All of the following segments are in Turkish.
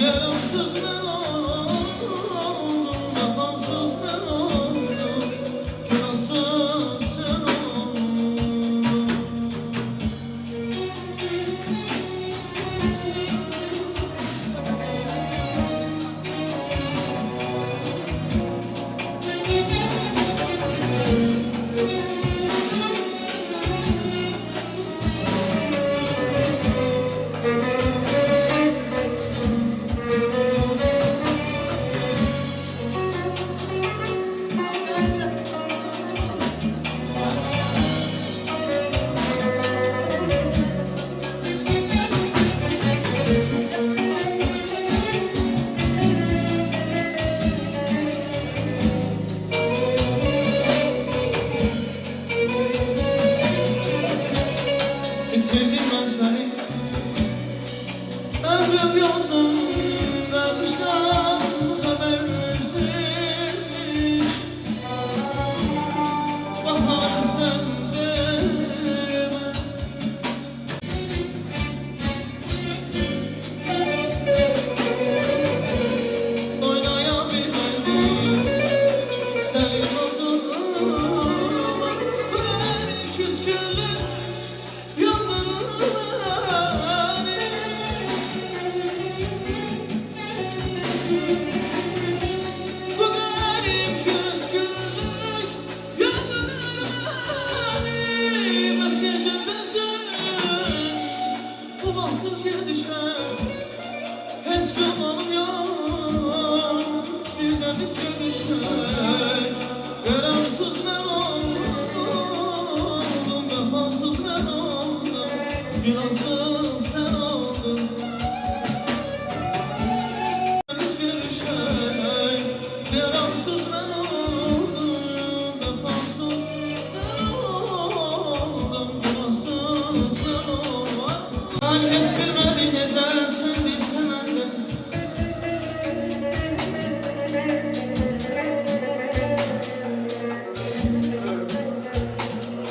Yararsız ben oldum, vefasız ben oldum, günahsız sen oldun. Bitirdim ben seni, ömrüm yolsun bakıştan habersizmiş. Bahar sende oynayabilmedim senin nazarınla. Güler küskünlük bu garip küskünlük yandırır beni. Mesajındasın bu bahtsız gidişen, eski malım yok bir de biz görüşmek. Yararsız ben oldum, vefasız ben oldum, günahsız sen oldun. Biz görüşmek, yararsız ben oldum, vefasız ben oldum, günahsız sen oldun. Herkes bilmedi nece sevdiyse benden.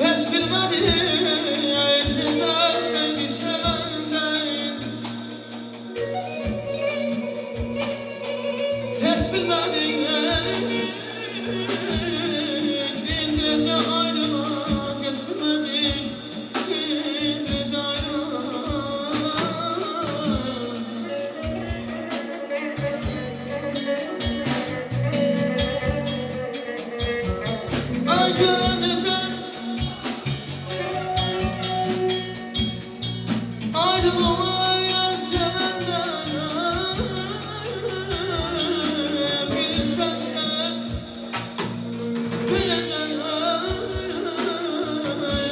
Hiç bilmedi güzel sevgi sevenden. Hiç bilmedik indirece ayrılık. Hiç bilmedik indirece ayrılık. Ay gören nece ayrılmayı sevenden. Bilsen sen, bilesen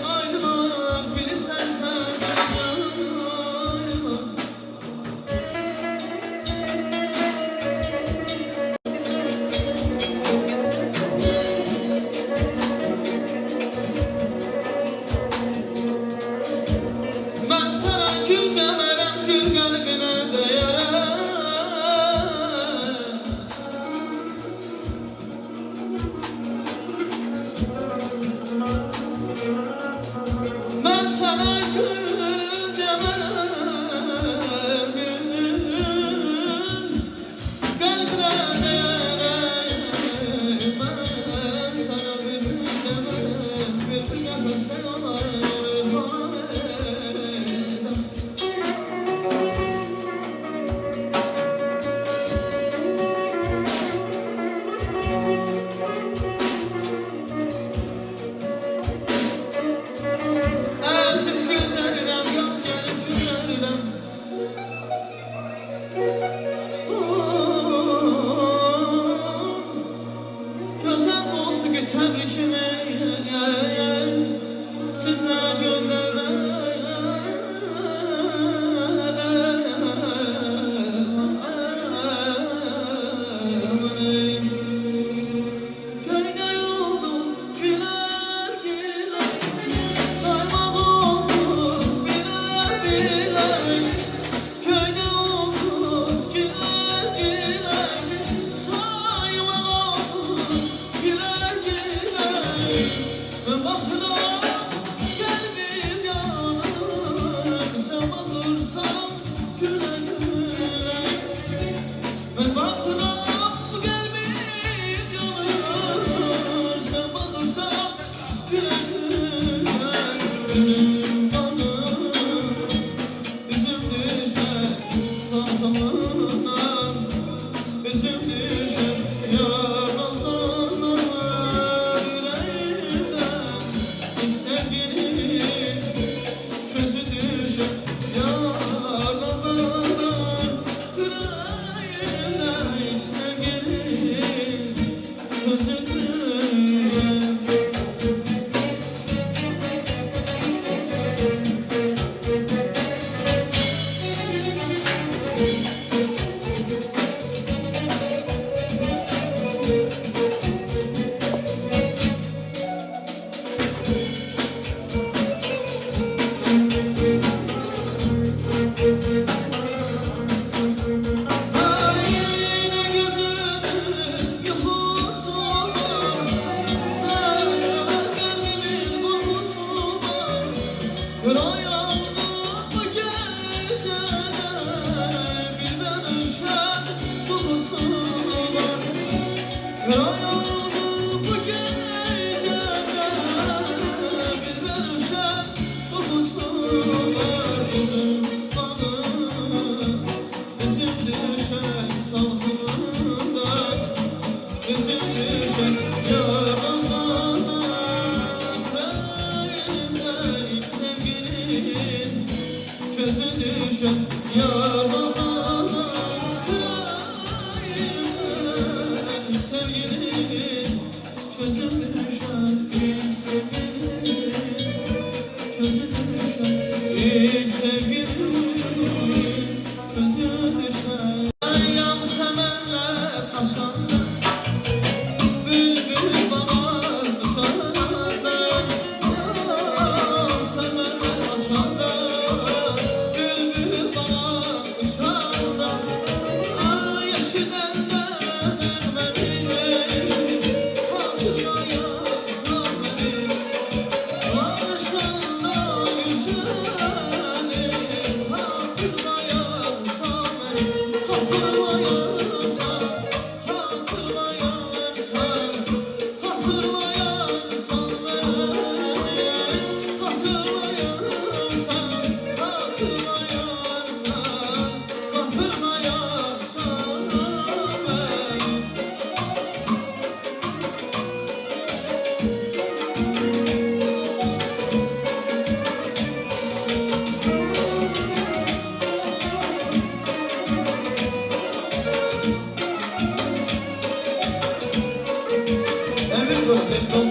ayrılmak, bilsen sen ayrılmak. Ben sana gül demerem, gül kalbine değerem. Ben sana gül demerem, gül kalbine değerem. Ben sana gül demerem, bir nefesten olayım. Esip günlerim, yaz gelip günlerim. Güzel olsun ki tebrikimi sizlere göndermem. Köyde yıldız güler güler, sayma doldur biler biler. Köyde yıldız güler güler, sayma doldur biler. közü düşen. Gözü düşen Ramazan'a kırayım sevgilin gözü düşen bir sevgilin gözü düşen bir sevgilin gözü düşen yan semenler aşkanda bülbül bana uçanda yan semenler aşkanda Let's go.